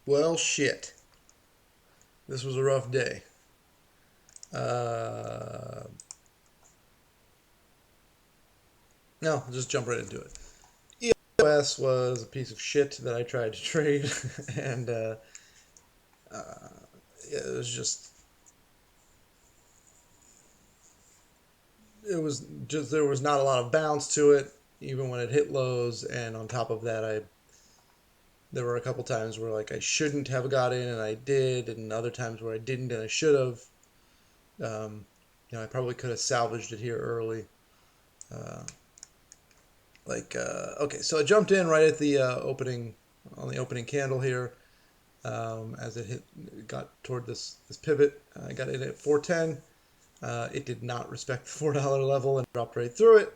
Well, shit. This was a rough day. Uh, no, I'll just jump right into it. EOS was a piece of shit that I tried to trade, and yeah, it was just there was not a lot of bounce to it, even when it hit lows. And on top of that, I there were a couple times where like I shouldn't have got in and I did, and other times where I didn't and I should have. Um, I probably could have salvaged it here early. Uh, okay, so I jumped in right at the opening on the opening candle here. As it got toward this pivot. I got in at 410. It did not respect the $4 level and dropped right through it.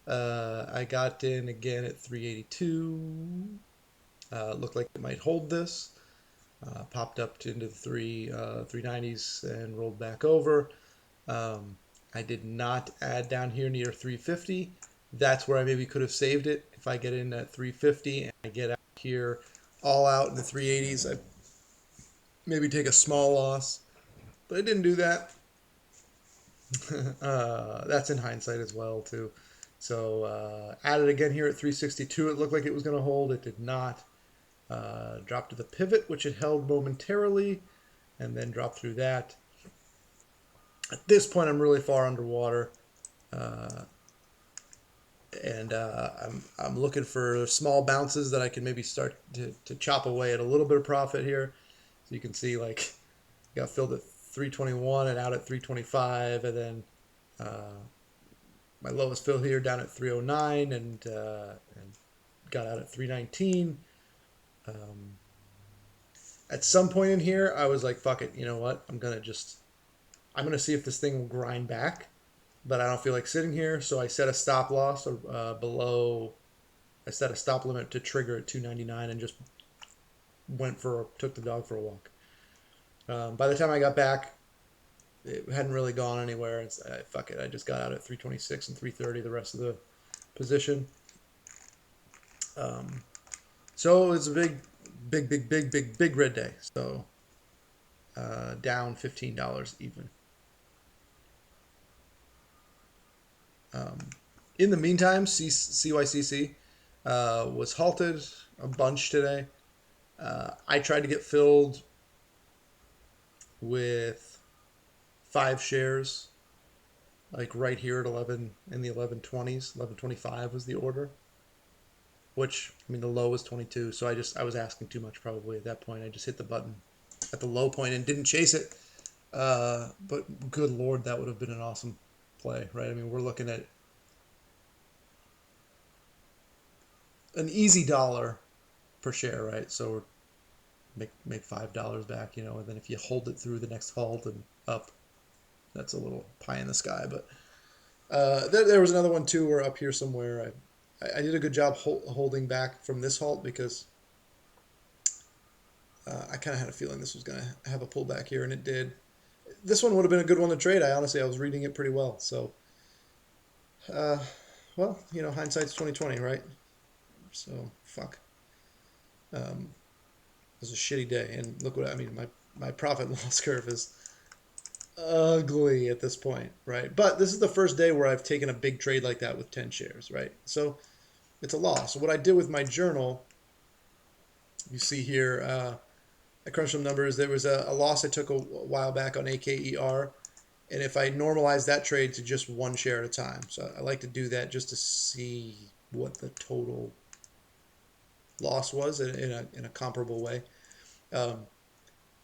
I got in again at 382. Looked like it might hold this. Popped up into the 390s and rolled back over. Um, I did not add down here near 350. That's where I maybe could have saved it. If I get in at 350 and I get out here all out in the 380s, I maybe take a small loss. But I didn't do that. That's in hindsight as well too. So added again here at 362. It looked like it was going to hold. It did not. Dropped to the pivot, which it held momentarily, and then dropped through that. At this point, I'm really far underwater, uh, and I'm looking for small bounces that I can maybe start to chop away at a little bit of profit here. So you can see like got filled at 321 and out at 325, and then uh, my lowest fill here down at 309 and got out at 319. Um, at some point in here, I was like, "Fuck it, you know what? I'm gonna see if this thing will grind back." But I don't feel like sitting here, so I set a stop loss below. I set a stop limit to trigger at 299 and just took the dog for a walk. By the time I got back, it hadn't really gone anywhere. Fuck it, I just got out at 326 and 330 the rest of the position. Um, So it's a big red day. So down $15 even. Um, in the meantime, CYCC was halted a bunch today. I tried to get filled with 5 shares, like right here at 11 in the 1120s. 1125 was the order, which I mean the low was 22. So I was asking too much probably at that point. I just hit the button at the low point and didn't chase it. But good lord, that would have been an awesome play, right? I mean, we're looking at an easy dollar per share, right? So we're make $5 back, and then if you hold it through the next halt and up, that's a little pie in the sky. But there was another one too, where up here somewhere, I did a good job holding back from this halt because I kind of had a feeling this was going to have a pullback here, and it did. This one would have been a good one to trade. I was reading it pretty well. So, uh, well, hindsight's 2020, right? So fuck. Um, it was a shitty day, and look what I mean. My profit loss curve is ugly at this point, right? But this is the first day where I've taken a big trade like that with 10 shares, right? So it's a loss. So what I did with my journal, you see here, I crunched some numbers. There was a loss I took a while back on AKER, and if I normalize that trade to just 1 share at a time, so I like to do that just to see what the total loss was in a comparable way. Um,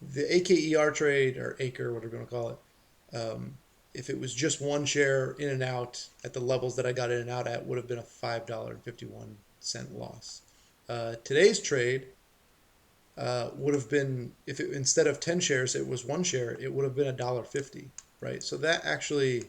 the AKER trade or Acre, whatever you want to call it, if it was just 1 share in and out at the levels that I got in and out at, would have been a $5.51 loss. Today's trade would have been, if it instead of 10 shares, it was 1 share, it would have been $1.50, right? So that actually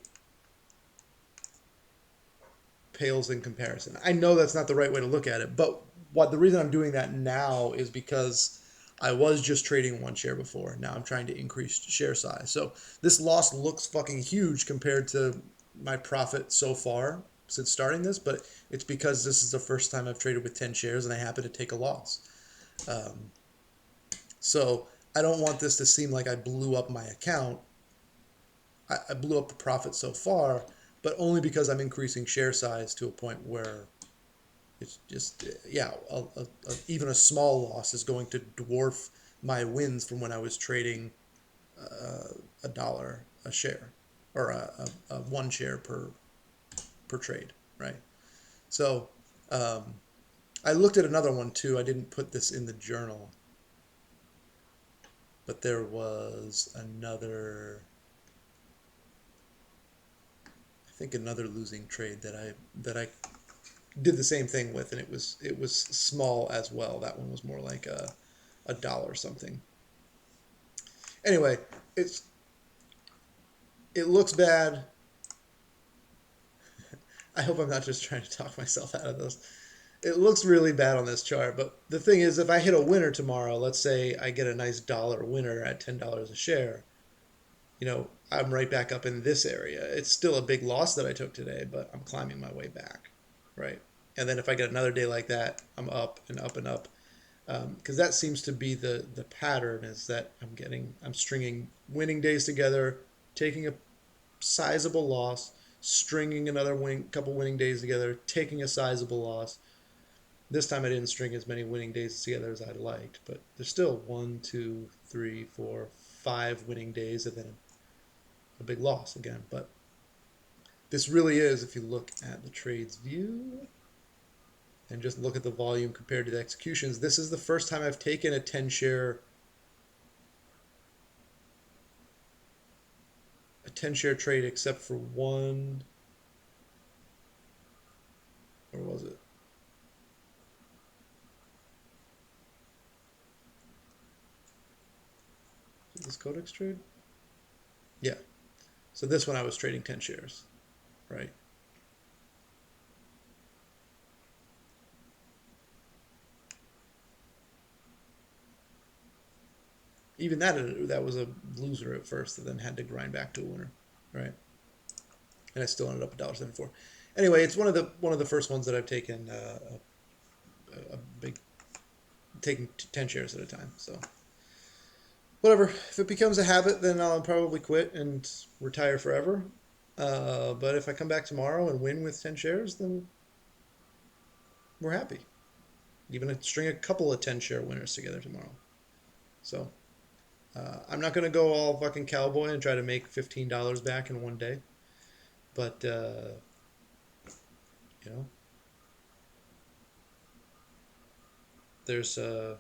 pales in comparison. I know that's not the right way to look at it, but the reason I'm doing that now is because I was just trading 1 share before. Now I'm trying to increase share size. So this loss looks fucking huge compared to my profit so far since starting this, but it's because this is the first time I've traded with 10 shares and I happen to take a loss. Um, So I don't want this to seem like I blew up my account. I blew up the profit so far, but only because I'm increasing share size to a point where it's just, yeah, even a small loss is going to dwarf my wins from when I was trading a dollar a share, or a one share per trade, right? So um, I looked at another one too. I didn't put this in the journal, but there was another, I think another losing trade that I did the same thing with, and it was small as well. That one was more like a dollar something. Anyway, it's it looks bad. I hope I'm not just trying to talk myself out of this. It looks really bad on this chart, but the thing is, if I hit a winner tomorrow, let's say I get a nice dollar winner at $10 a share, I'm right back up in this area. It's still a big loss that I took today, but I'm climbing my way back, right? And then if I get another day like that, I'm up and up and up, because that seems to be the pattern is that I'm stringing winning days together, taking a sizable loss, stringing another couple winning days together, taking a sizable loss. This time I didn't string as many winning days together as I'd liked, but there's still one, two, three, four, 5 winning days, and then a big loss again. But this really is, if you look at the trades view and just look at the volume compared to the executions, this is the first time I've taken a 10 share trade except for one. Or was it? Is this Codex trade? Yeah. So this one I was trading 10 shares, right? Even that was a loser at first, and then had to grind back to a winner, right? And I still ended up $1.74. Anyway, it's one of the first ones that I've taken a big taking 10 shares at a time. So whatever. If it becomes a habit, then I'll probably quit and retire forever. But if I come back tomorrow and win with 10 shares, then we're happy. Even string a couple of 10 share winners together tomorrow. So I'm not gonna go all fucking cowboy and try to make $15 back in one day, but you know, there's uh,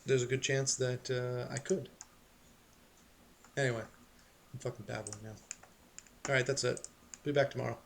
there's a good chance that I could. Anyway, I'm fucking babbling now. All right, that's it. Be back tomorrow.